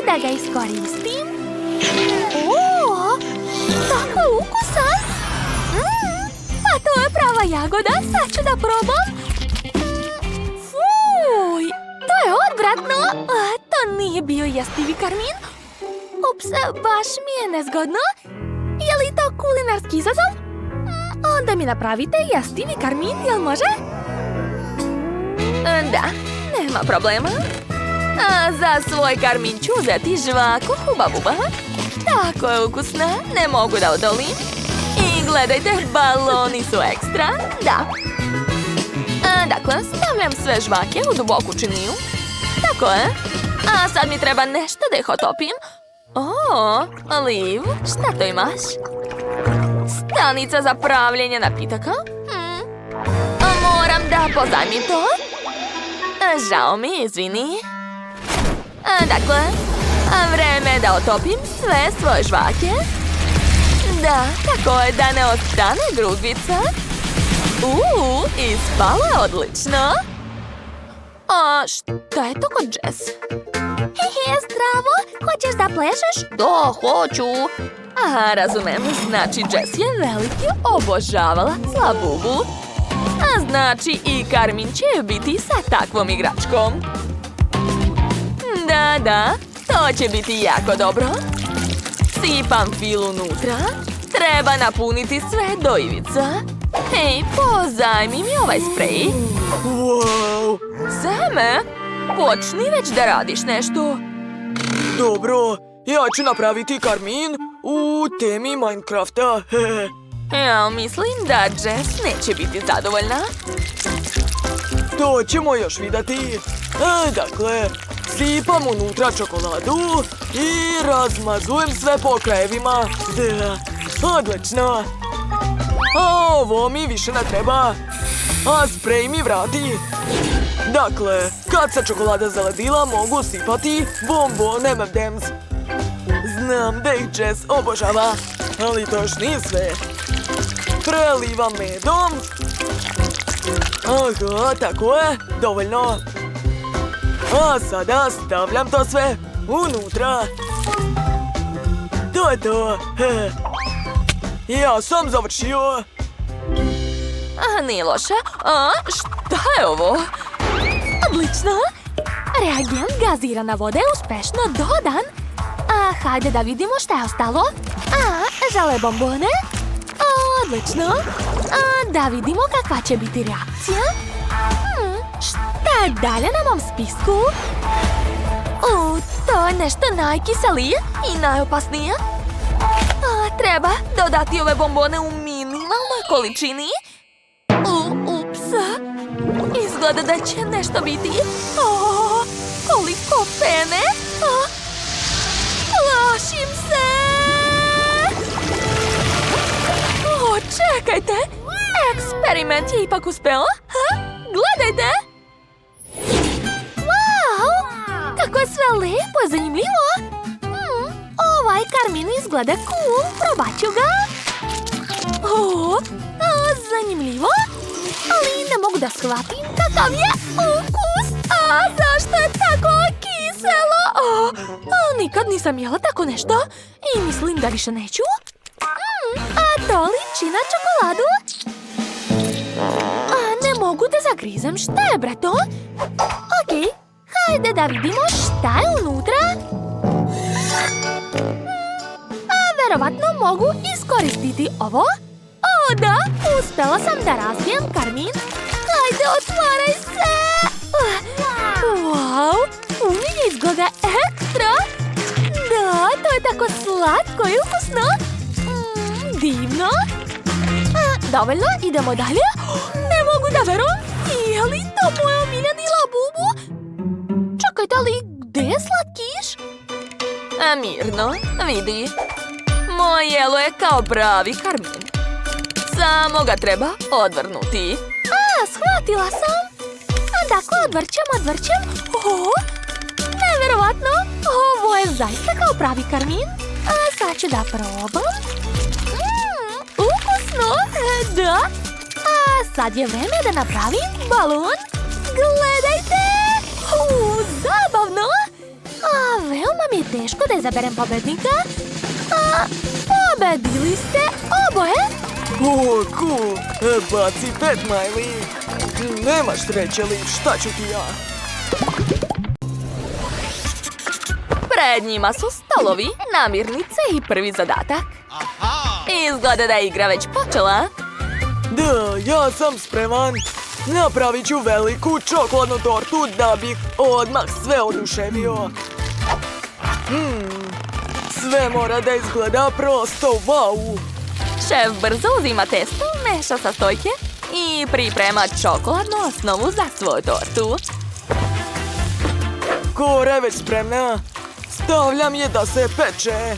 da ga iskoristim. O, tako ukusan. Pa to je prava jagoda, sad ću da probam. Fuj, to je odvratno. To nije bio jestivi karmin. Ups, baš mi je nezgodno. Je li to kulinarski izazov? Onda mi napravite jestivi karmin, jel može? Da, nema problema. A za svoj karmin ću uzeti žvaku huba-buba. Tako je ukusna, ne mogu da odolim. I gledajte, baloni su ekstra, da. Dakle, stavljam sve žvake u duboku činiju. Tako je. A sad mi treba nešto da ih otopim. O, Liv, šta to imaš? Stanica za pravljenje napitaka? Moram da pozajmim to. Žao mi, izvini. Dakle, vreme je da otopim sve svoje žvake. Da, tako je da ne ostane grudvica. Ispala je odlično. A šta je to kod Jess? Hehe, zdravo, hoćeš da plešeš? Da, hoću. Aha, razumem, znači Jess je veliki obožavala Labubu. A znači i Karmin će biti sa takvom igračkom. Da, to će biti jako dobro. Sipam fil unutra. Treba napuniti sve do ivica. Hej, pozajmi mi ovaj sprej. Wow! Seme, počni već da radiš nešto. Dobro, ja ću napraviti karmin u temi Minecrafta. Ja mislim da Jess neće biti zadovoljna. To ćemo još vidjeti. Dakle, sipam unutra čokoladu i razmazujem sve po krajevima. Odlično. A ovo mi više ne treba. A sprej mi vrati. Dakle, kad se čokolada zaledila, mogu sipati bombone M&M's. Znam da ih Jess obožava, ali to još nije sve. Prelivam medom. Aha, tako je, dovoljno. A sada stavljam to sve unutra. To je to. Ja sam završio. Nije loše. Šta je ovo? Odlično. Reagent gazirana voda je uspešno dodan. Hajde da vidimo šta je ostalo. Žele bombone. Odlično. Da vidimo kakva će biti reakcija. Šta je dalje na mom spisku? To je nešto najkiselije i najopasnije. Treba dodati ove bombone u minimalnoj količini. Ups. Izgleda da će nešto biti. Koliko pene. Plašim se. Čekajte. Eksperiment je ipak uspeo. Gledajte. Wow. Kako je sve lepo i zanimljivo. Ovaj karmin izgleda cool. Probat ću ga. Zanimljivo. Ali ne mogu da shvatim kakav je ukus. Zašto je tako kiselo? Nikad nisam jela tako nešto. I mislim da više neću. To liči na čokoladu. Ne mogu da zagrizem. Šta je bre to? Okej, hajde da vidimo šta je unutra. Verovatno mogu iskoristiti ovo. Da, uspela sam da razbijem karmin. Hajde, otvaraj se. Wow, punjenje izgleda ekstra. Da, to je tako slatko i ukusno. Divno. Dovoljno, idemo dalje. Ne mogu da verujem. Je li to moj omiljeni Labubu? Čekajte, ali gde je slatkiš? Mirno, vidi. Moje jelo je kao pravi karmin. Samo ga treba odvrnuti. Shvatila sam. Dakle, odvrćem. Neverovatno. Ovo je zaista kao pravi karmin. Sad ću da probam. Ukusno. Da. Sad je vreme da napravim balon. Gledajte. Zabavno. Veoma mi je teško da izaberem pobednika. Pobedili ste oboje. O, cool. Baci 5, Miley. Nemaš sreće, Liv, šta ću ti ja? Pred njima su stolovi, namirnice i prvi zadatak. Izgleda da je igra već počela. Da, ja sam spreman. Napravit ću veliku čokoladnu tortu da bih odmah sve oduševio. Sve mora da izgleda prosto wow. Šef brzo uzima testo, meša sastojke i priprema čokoladnu osnovu za svoju tortu. Kora je već spremna. Stavljam je da se peče.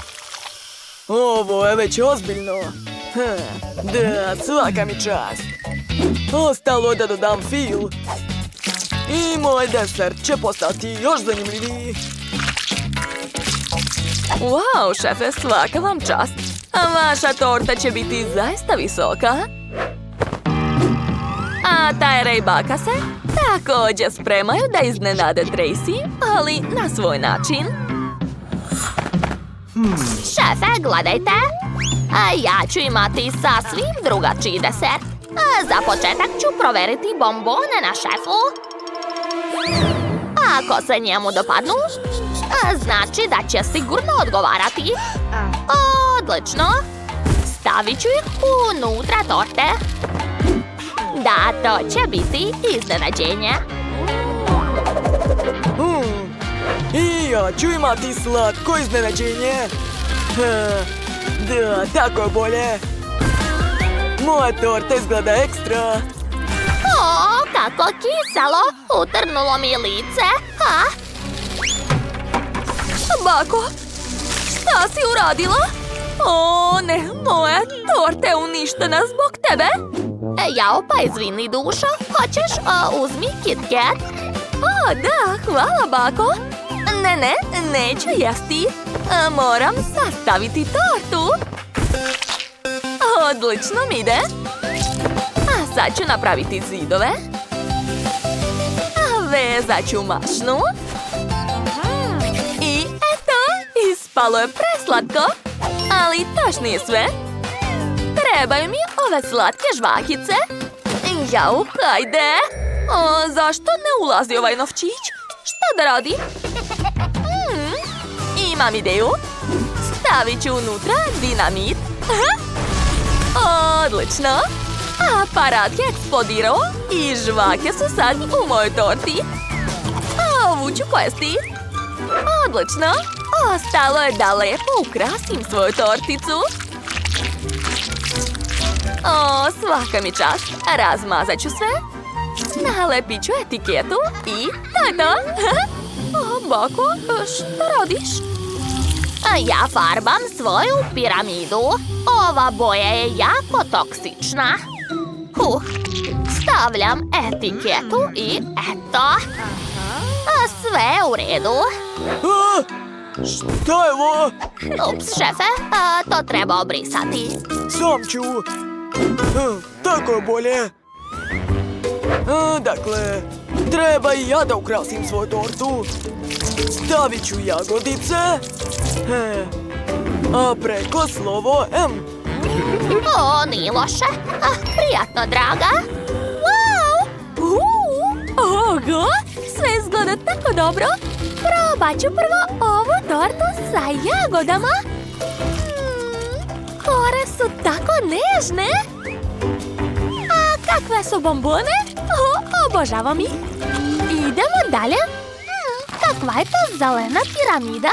Ovo je već ozbiljno. Da, svaka mi čast. Ostalo je da dodam fil. I moj desert će postati još zanimljiviji. Wow, šefe, svaka vam čast. A vaša torta će biti zaista visoka. A Tyra i baka se također spremaju da iznenade Tracy, ali na svoj način. Šefe, gledajte. A ja ću imati sasvim drugačiji desert. Za početak ću proveriti bombone na šefu. Ako se njemu dopadnu, znači da će sigurno odgovarati. Odlično. Stavit ću ih unutra torte. Da, to će biti iznenađenje. I ja ću imati slatko iznenađenje. Da, tako je bolje. Moja torta izgleda ekstra. O, kako kiselo! Utrnulo mi lice. Bako, šta si uradila? O, ne, moja torta je uništena zbog tebe. Jao, pa izvini, dušo. Hoćeš, uzmi KitKat. O, da, hvala, bako. Ne, neću jesti. Moram sastaviti tortu. Odlično mi ide. A sad ću napraviti zidove. A vezat ću mašnu. I eto, ispalo je preslatko. Ali to još nije sve. Trebaju mi ove slatke žvakice. Jau, hajde. Zašto ne ulazi ovaj novčić? Šta da radi? Imam ideju. Stavit ću unutra dinamit. Odlično. Aparat je eksplodirao i žvake su sad u mojoj torti. Ovu ću pojesti. Odlično. Ostalo je da lepo ukrasim svoju torticu. O, svaka mi čast. Razmazat ću sve. Nalepit ću etiketu i to je to. O, Bako, šta radiš? Ja farbam svoju piramidu. Ova boja je jako toksična. Stavljam etiketu i eto. Sve je u redu. Šta je ovo? Ups, šefe, to treba obrisati. Sam ću. Tako je bolje. Dakle, treba i ja da ukrasim svoju tortu. Stavit ću jagodice. A preko slovo M. O, nije loše. Prijatno, draga. Wow! Oho! Sve izgleda tako dobro. Probat ću prvo ovu tortu sa jagodama. Kore su tako nežne. A kakve su bombone? Obožavam ih. Idemo dalje. Kakva je to zelena piramida?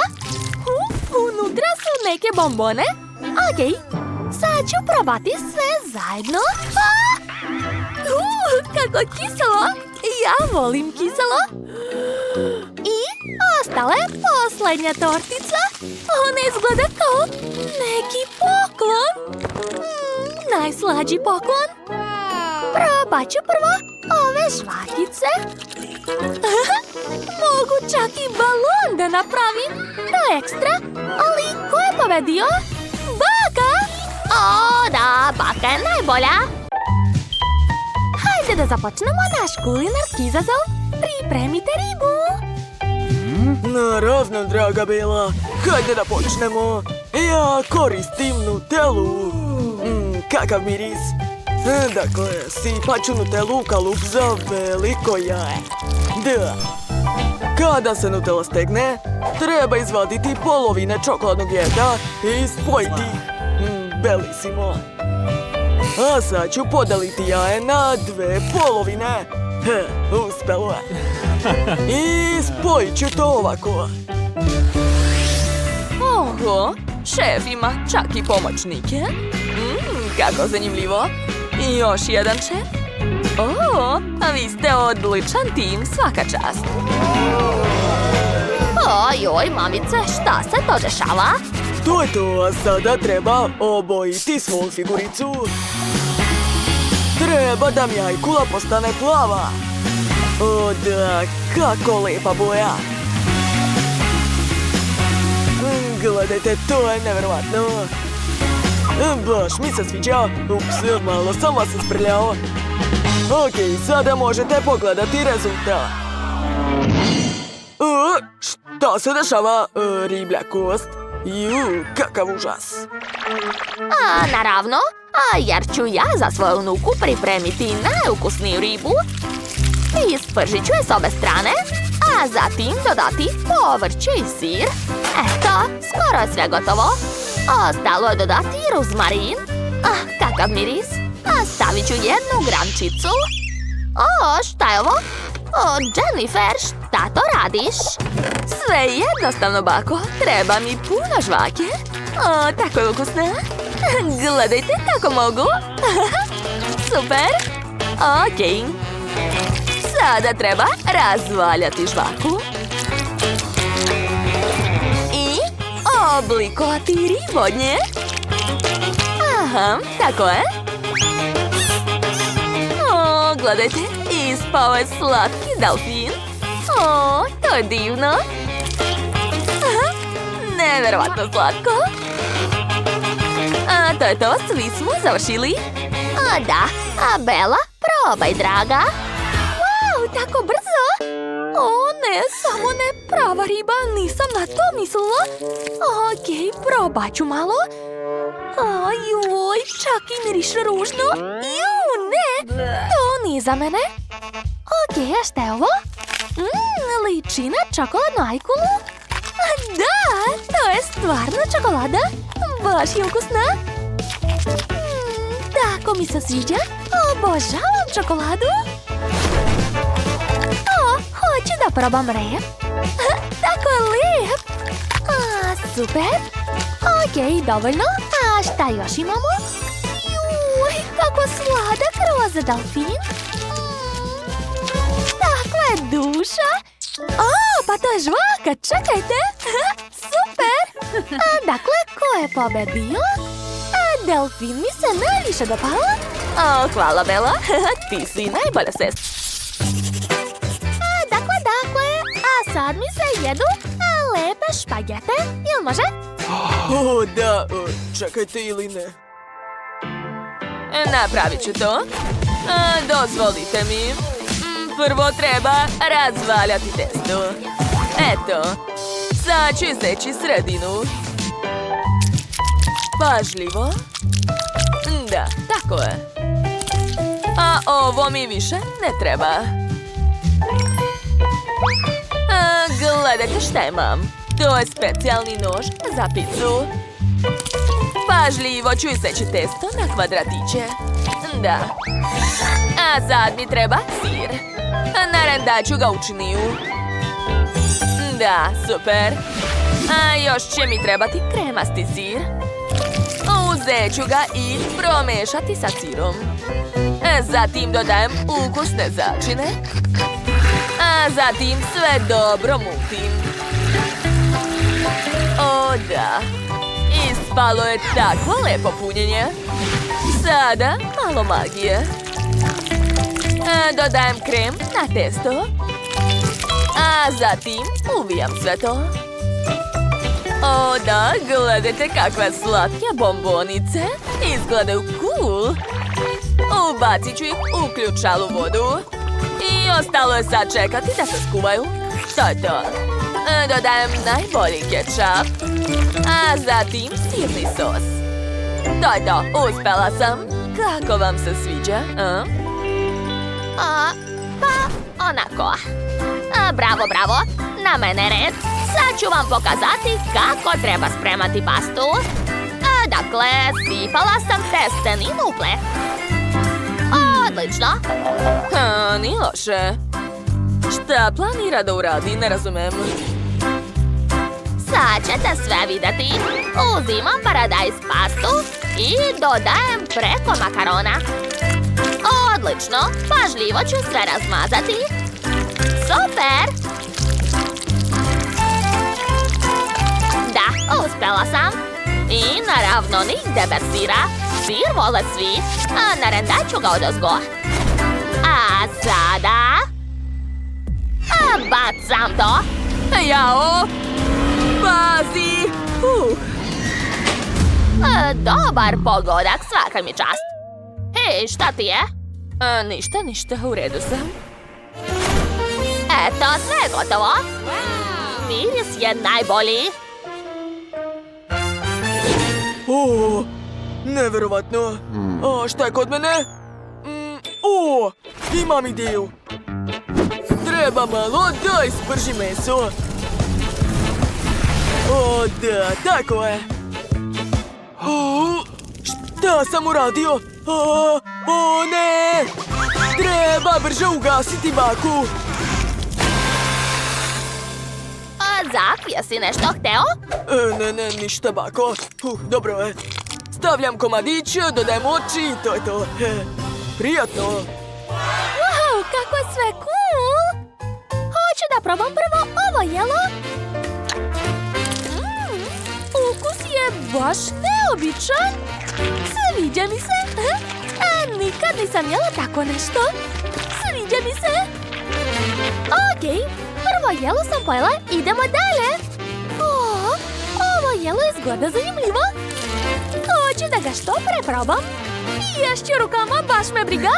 Unutra su neke bombone. Okej, sad ću probati sve zajedno. Kako kiselo! Ja volim kiselo. I ostala je posljednja tortica. Ona izgleda kao neki poklon. Najslađi poklon. Probat ću prvo ove žvakice. Mogu čak i balon da napravim. To je ekstra. Ali ko je pobedio? Baka! O, da, baka je najbolja. Hajde da započnemo naš kulinarski izazov. Pripremite ribu. Naravno, draga Bela. hajde da počnemo. Ja koristim Nutellu. Kakav miris. Dakle, sipat ću Nutellu u kalup za veliko jaje. Da. Kada se Nutella stegne, treba izvaditi polovine čokoladnog jeda i spojiti. Belisimo. A sad ću podeliti jaje na 2 polovine. Uspelo je. I spojit ću to ovako. Oho, šef ima čak i pomoćnike. Kako zanimljivo. I još jedan šef. A vi ste odličan tim, svaka čast. Ojoj, mamice, šta se to dešava? To je to, a sada treba obojiti svu figuricu. Treba da mi jajkula postane plava. O da, kako lepa boja. Gledajte, to je nevjerovatno. Baš mi se sviđa. Ups, malo sam vas isprljao. Okej, sada možete pogledati rezultat. Šta se dešava? Riblja kost. Kakav užas. Naravno, jer ću ja za svoju unuku pripremiti najukusniju ribu. Ispržit ću je s obe strane, a zatim dodati povrće i sir. Eto, skoro je sve gotovo. Ostalo je dodati ruzmarin. Kakav miris. Stavit ću 1 gramčicu. Šta je ovo? Jennifer, šta to radiš? Sve je jednostavno, bako. Treba mi puno žvake. Tako je ukusna. Gledajte kako mogu. Super. Okej. Sada treba razvaljati žvaku. I oblikovati ribu od nje. Tako je. Gledajte, ispao je slatki delfin. To je divno. Nevjerovatno slatko. To je to, svi smo završili. Da, Bela, probaj, draga. Wow, tako brzo. Ne, samo ne, prava riba, nisam na to mislila. Okej, probat ću malo. Joj, čak i miriše ružno. Ne, to nije za mene. Okej, a šta je ovo? Liči na čokoladnu ajkulu. Da, to je stvarno čokolada. Baš je ukusna. Tako mi se sviđa. Obožavam čokoladu. Hoću da probam rep. Tako je lijep. Super. Okej, dovoljno. A šta još imamo? Juj, kako sladak roza delfin. Takva je duša. Pa to je žvaka, čekajte. Super. Dakle, ko je pobedio? Delfin mi se najviše dopala. Hvala, Bela. Ti si najbolja sestra. Dakle, a sad mi se jedu lepe špagete. Jel može? Da, čekajte ili ne. Napravit ću to. Dozvolite mi. Prvo treba razvaljati testo. Eto, sad ću iseći sredinu. Pažljivo. Da, tako je. A ovo mi više ne treba. Gledajte šta imam. To je specijalni nož za picu. Pažljivo ću iseći testo na kvadratiće. Da. A sad mi treba sir. Narendat ću ga u činiju. Da, super. A još će mi trebati kremasti sir. Uzet ću ga i promešati sa sirom. Zatim dodajem ukusne začine. A zatim sve dobro mutim. Da. Ispalo je tako lepo punjenje. Sada malo magije. Dodajem krem na testo. A zatim uvijam sve to. Da, gledajte kakve slatke bombonice. Izgledaju cool. Ubacit ću ih u ključalu vodu. I ostalo je sad čekati da se skuvaju. To je to. Dodajem najbolji kečap. A zatim sirni sos. To je to, uspela sam. Kako vam se sviđa, Pa, onako. Bravo, bravo. Na mene red. Sad ću vam pokazati kako treba spremati pastu. Dakle, sipala sam testenin uple. Odlično. Nije loše. Šta planira da uradi, ne razumem. Sad ćete sve vidjeti. Uzimam paradajz pastu i dodajem preko makarona. Odlično, pažljivo ću sve razmazati. Super! Da, uspjela sam. I naravno nigde bez sira. Sir vole svi, a narendat ću ga odozgo. A sada... bacam to. Jao! Pazi! Dobar pogodak, svaka mi čast. Hej, šta ti je? Ništa, u redu sam. Eto, sve je gotovo. Miris je najbolji. Neverovatno. A šta je kod mene? Imam ideju. Treba malo da isprži meso. Da, tako je. Šta sam uradio? Ne! Treba brže ugasiti baku. Zak, jesi nešto hteo? Ne, ništa, bako. Dobro je. Stavljam komadić, dodajem oči i to je to. Prijatno. Wow, kako je sve cool! Hoću da probam prvo ovo jelo. Ukus je baš neobičan. Sviđa mi se. Nikad nisam jela tako nešto. Sviđa mi se. Okej, prvo jelo sam pojela, idemo dalje. Ovo jelo izgleda zanimljivo. Hoću da ga što pre probam. Ješću rukama, baš me briga.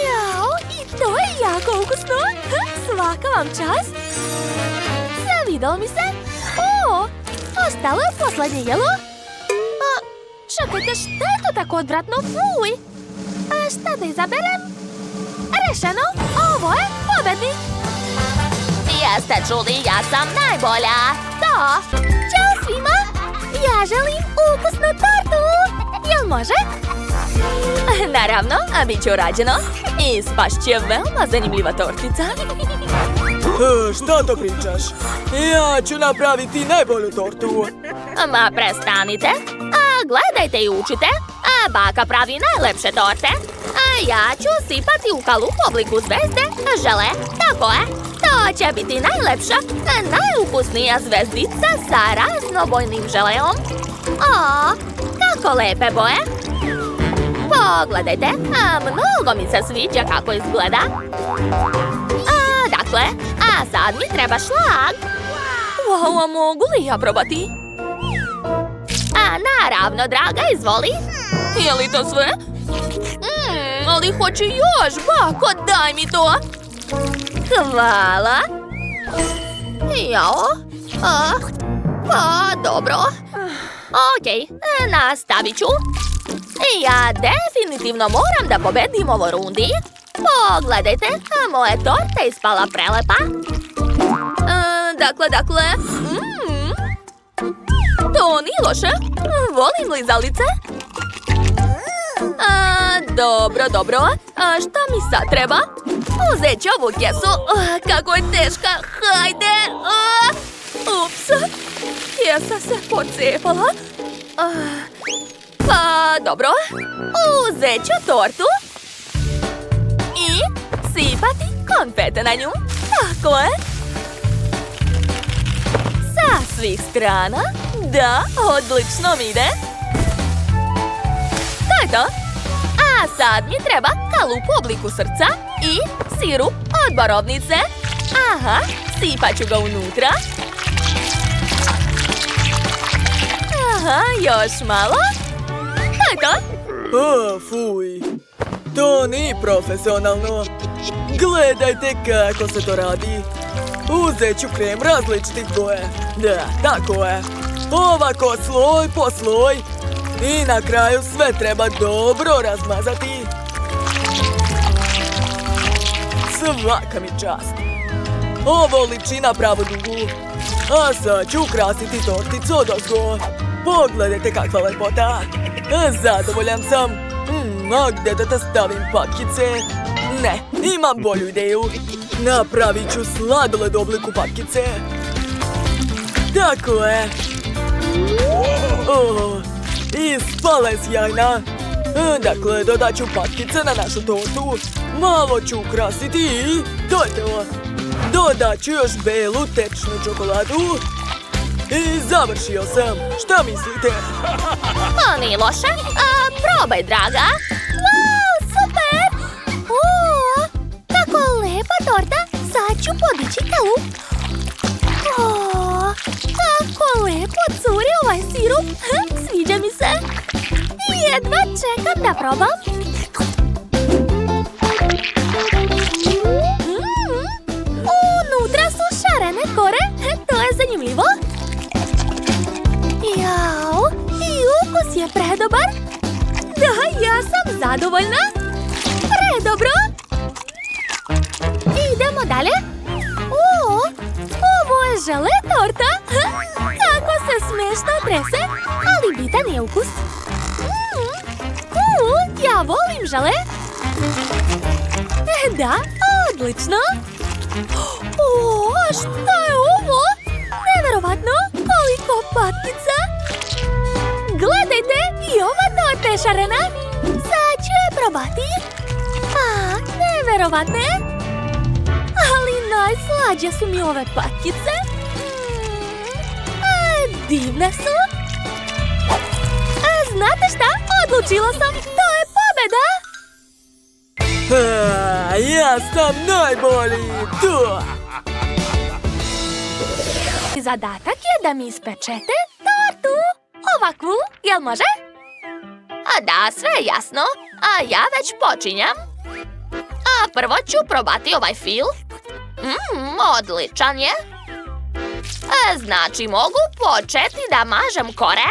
Jao, i to je jako ukusno. Svaka vam čast. Zavidalo mi se. Ostalo je poslednje jelo. Čekajte, šta je to tako odvratno? Fuj. Šta da izaberem? Rešeno, ovo je pobednik. Jeste čuli, ja sam najbolja. To. Ćao svima. Ja želim ukusnu tortu. Jel može? Naravno, a bit će urađeno. Ispašće veoma zanimljiva tortica. Šta to pričaš? Ja ću napraviti najbolju tortu. Ma prestanite. Gledajte i učite. Baka pravi najlepše torte. Ja ću sipati u kalup u obliku zvezde žele. Tako je. To će biti najlepša, najukusnija zvezdica sa raznobojnim želeom. Kako lepe boje. Pogledajte, mnogo mi se sviđa kako izgleda. Dakle, sad mi treba šlag. Wow, a mogu li ja probati? Naravno, draga, izvoli. Je li to sve? Ali hoću još, bako, daj mi to. Hvala. Jao. Dobro. Okej, nastavit ću. Ja definitivno moram da pobedim ovo rundi. Pogledajte, moja torta ispala prelepa. Dakle, to nije loše. Volim lizalice. Dobro. Šta mi sad treba? Uzet ću ovu kesu. Kako je teška. Hajde. Ups. Kesa se pocepala. Dobro. Uzet ću tortu. I sipati konfete na nju. Tako je. Sa svih strana. Da, odlično mi ide. To je to. A sad mi treba kalup u obliku srca i sirup od borovnice. Aha, sipat ću ga unutra. Aha, još malo. To je to. Fuj. To nije profesionalno. Gledajte kako se to radi. Uzet ću krem različitih boje. Da, tako je. Ovako sloj po sloj. I na kraju sve treba dobro razmazati. Svaka mi čast. Ovo liči na pravu dugu. A sad ću ukrasiti torticu odozgo. Pogledajte kakva lepota. Zadovoljan sam. A gdje da stavim patkice? Ne, imam bolju ideju. Napravit ću sladoled u obliku patkice. Tako je. Ispala je sjajna. Dakle, dodat ću patkice na našu tortu. Malo ću ukrasiti i to je to. Dodat ću još belu tečnu čokoladu. I završio sam. Šta mislite? To nije loše. Probaj, draga. Wow, super! O, kako lepa torta. Sad ću podići kalup. O, kako lepo curi ovaj sirup. Sviđa mi se. Jedva čekam da probam. Unutra su šarene kore. To je zanimljivo. Jao, i ukus je predobar. Da, ja sam zadovoljna. Predobro. Idemo dalje. O, ovo je žele torta. Kako se smešno trese, ali bitan je ukus. Ja volim žele. Da, odlično. O, šta je ovo? Neverovatno, koliko patkica. Gledajte, i ova torta je šarena. Sad ću je probati. Neverovatne. Ali najslađe su mi ove patkice. Divne su. Znate šta? Odlučila sam. To je pobjeda. Ja sam najbolji. Tu. Zadatak je da mi ispečete tortu. Ovakvu, jel može? Da, sve je jasno. Ja već počinjam. Prvo ću probati ovaj fil. Odličan je. Znači mogu početi da mažem kore.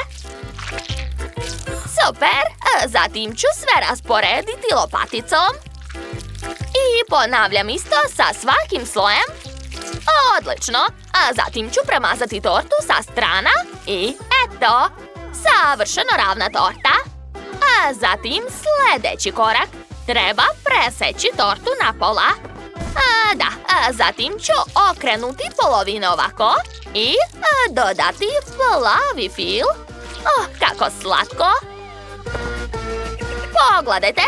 Super. Zatim ću sve rasporediti lopaticom. I ponavljam isto sa svakim slojem. Odlično. Zatim ću premazati tortu sa strana i eto, savršeno ravna torta. Zatim sljedeći korak. Treba preseći tortu na pola. Zatim ću okrenuti polovine ovako i dodati plavi fil. Kako slatko. Pogledajte.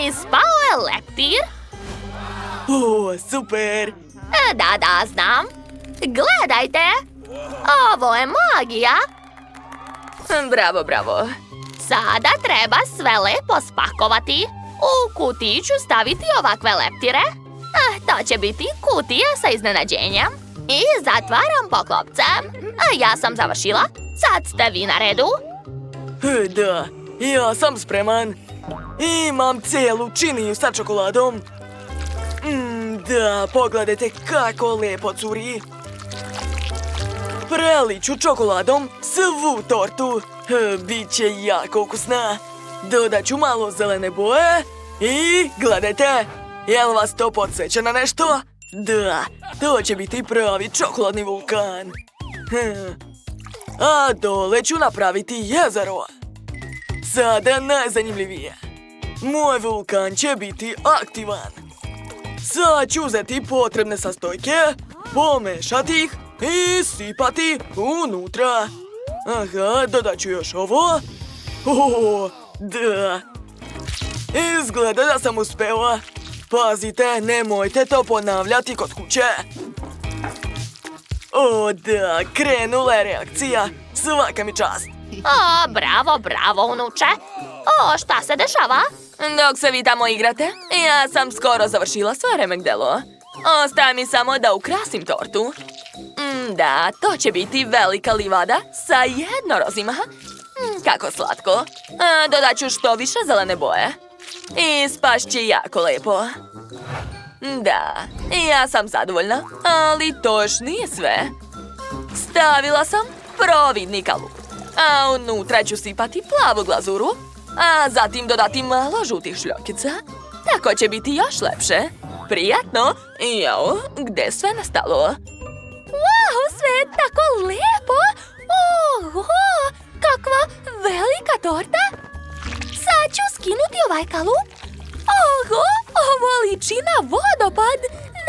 Ispao je leptir. Super. Da, znam. Gledajte. Ovo je magija. Bravo. Sada treba sve lepo spakovati. U kutiju ću staviti ovakve leptire. To će biti kutija sa iznenađenjem. I zatvaram poklopcem. Ja sam završila. Sad ste vi na redu. Da, ja sam spreman. Imam cijelu činiju sa čokoladom. Da, pogledajte kako lepo curi. Preliću čokoladom svu tortu. Biće jako ukusna. Dodat ću malo zelene boje. I gledajte, jel vas to podsjeća na nešto? Da, to će biti pravi čokoladni vulkan. A dole ću napraviti jezero. Sada najzanimljivije. Moj vulkan će biti aktivan. Sad ću uzeti potrebne sastojke, pomešati ih i sipati unutra. Dodat ću još ovo. Da. Izgleda da sam uspela. Pazite, nemojte to ponavljati kod kuće. Da, krenula je reakcija. Svaka mi čast. Bravo, unuče. Šta se dešava? Dok se vi tamo igrate, ja sam skoro završila svoje remek-delo. Ostaje mi samo da ukrasim tortu. Da, to će biti velika livada sa jednorozima. Kako slatko. Dodat ću što više zelene boje. I spašće jako lepo. Da, ja sam zadovoljna, ali to još nije sve. Stavila sam providni kalup, a unutra ću sipati plavu glazuru, a zatim dodati malo žutih šljokica. Tako će biti još lepše. Prijatno. Jao, gdje je sve nastalo? Wow, sve je tako lijepo! Oho, kakva velika torta! Sad ću skinuti ovaj kalup. Oho, ovo liči na vodopad!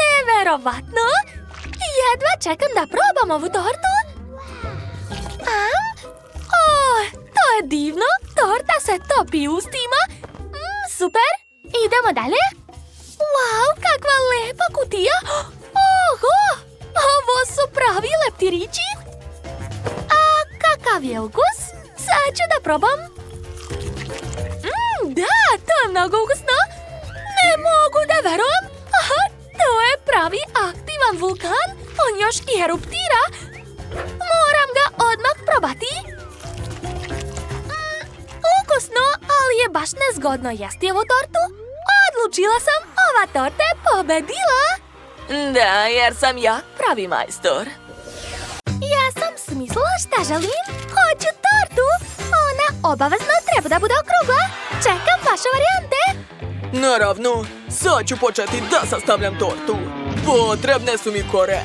Neverovatno! Jedva čekam da probam ovu tortu. To je divno! Torta se topi ustima. Super! Idemo dalje. Wow, kakva lepa kutija! Oho! Ovo su pravi leptirići! A kakav je ukus? Sad ću da probam. Da, to je mnogo ukusno! Ne mogu da verujem! Aha, to je pravi aktivan vulkan! On još i eruptira! Moram ga odmah probati! Ukusno, ali je baš nezgodno jesti ovu tortu. Odlučila sam, ova torta je pobedila! Da, jer sam ja pravi majstor. Ja sam smislila šta želim. Hoću tortu. Ona obavezno treba da bude okrugla. Čekam vaše varijante. Naravno, sad ću početi da sastavljam tortu. Potrebne su mi kore.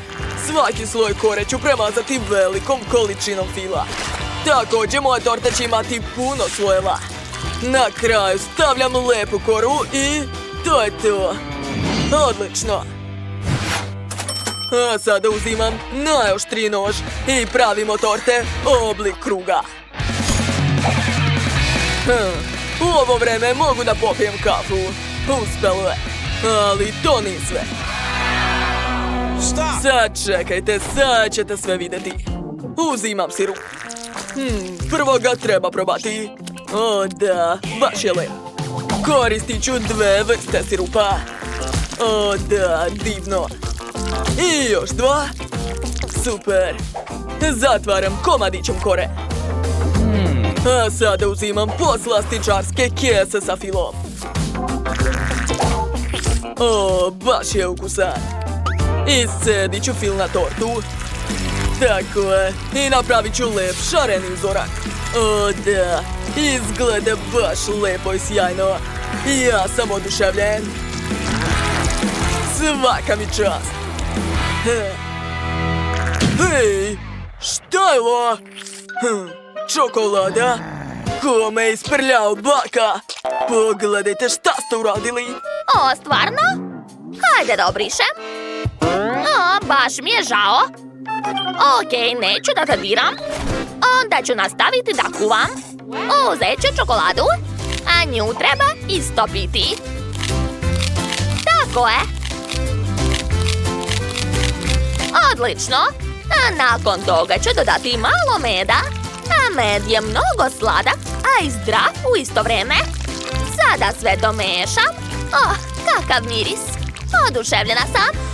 Svaki sloj kore ću premazati velikom količinom fila. Također moja torta će imati puno slojeva. Na kraju stavljam lepu koru i to je to. Odlično. A sada uzimam najoštriji nož i pravimo torte oblik kruga. U ovo vreme mogu da popijem kafu. Uspelo je. Ali to nije sve. Sad čekajte, sad ćete sve vidjeti. Uzimam sirup. Prvo ga treba probati. O da, baš je lep. Koristit ću 2 vrste sirupa. O da, divno. I još 2. Super. Zatvaram komadićem kore. A sada uzimam poslastičarske kese sa filom. O, baš je ukusan. Iscedit ću fil na tortu. Tako je. I napravit ću lep šareni uzorak. O da, izgleda baš lepo i sjajno. Ja sam oduševljen. Svaka mi čast. Hej, šta je ovo? Čokolada? Ko me isprljao baka? Pogledajte šta ste uradili. O, stvarno? Hajde da obrišem. O, baš mi je žao. Okej, neću da te diram. Onda ću nastaviti da kuvam. Uzet ću čokoladu, a nju treba istopiti. Tako je. Odlično. A nakon toga ću dodati malo meda. A med je mnogo sladak, a i zdrav u isto vrijeme. Sada sve to mešam. Oh, kakav miris. Oduševljena sam.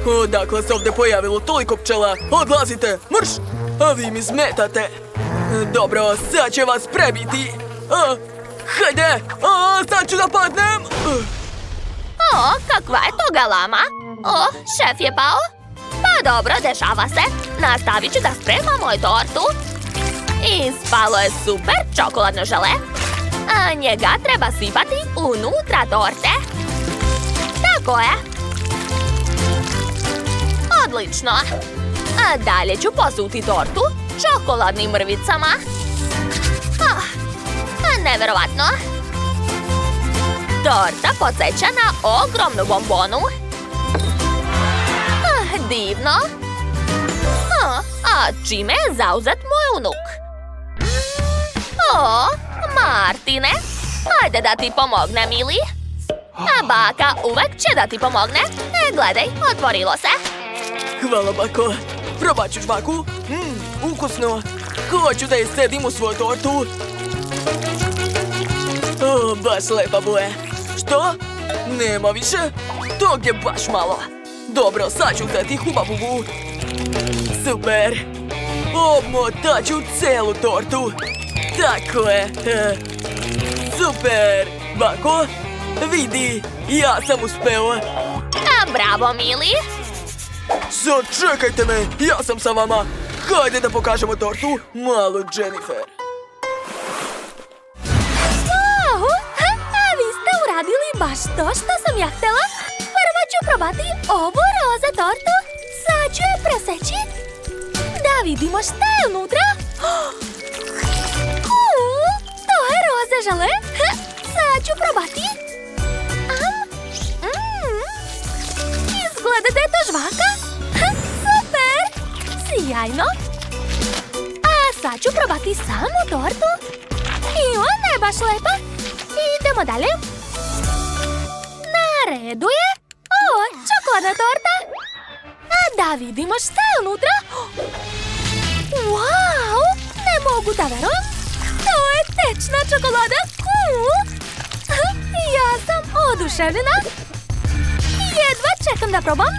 Odakle se ovdje pojavilo toliko pčela? Odlazite, marš! A vi mi smetate. Dobro, sad će vas prebiti. Hajde, sad ću da padnem. O, kakva je to galama? O, šef je pao. Pa dobro, dešava se. Nastavit ću da spremam moju tortu. Ispalo je super čokoladno žele. A njega treba sipati unutra torte. Tako je. Odlično. A dalje ću posuti tortu čokoladnim mrvicama. Neverovatno. Torta podsjeća na ogromnu bombonu. Divno. A čime je zauzet moj unuk? O, Martine, hajde da ti pomognem, ili? A baka uvek će da ti pomogne. Gledaj, otvorilo se. Hvala, bako. Probat ću žvaku. Ukusno. Hoću da iscedim u svoju tortu. O, baš lepa boje. Što? Nema više? Tog je baš malo. Dobro, sad ću uzeti hubabubu. Super. Obmotat ću celu tortu. Tako je. Super. Bako, vidi, ja sam uspeo. Bravo, Mili! Sačekajte me, ja sam sa vama. Hajde da pokažemo tortu, malo Jennifer. Wow! A vi ste uradili baš to što sam ja htjela. Prvo ću probati ovu roza tortu. Sad ću je preseći. Da vidimo šta je unutra. To je roza žele. Sad ću probati. Izgleda da je to žvaka. Super! Sjajno. A sad ću probati samu tortu. I ona je baš lepa. Idemo dalje. Na redu je. Čokoladna torta. A da vidimo šta je unutra. Wow! Ne mogu da verujem. To je tečna čokolada. Ja sam oduševljena. Jedva čekam da probam.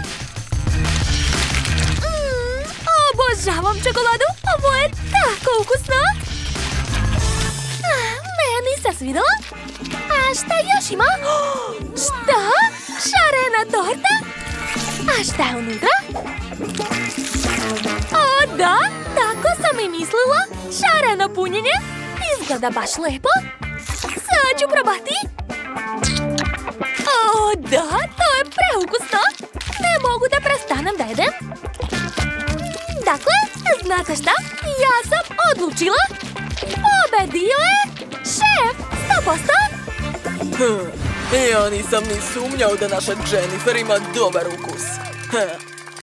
Obožavam čokoladu. Ovo je tako ukusno. Meni se svidjelo. A šta još ima? Šta? Šarena torta? A šta je unutra? O da, tako sam i mislila. Šareno punjenje. Izgleda baš lepo. Sad ću probati. O da, to je preukusno. Ne mogu da prestanem da jedem. Dakle, znate šta? Ja sam odlučila. Pobedio je šef 100%. Ja nisam ni sumnjao da naša Jennifer ima dobar ukus.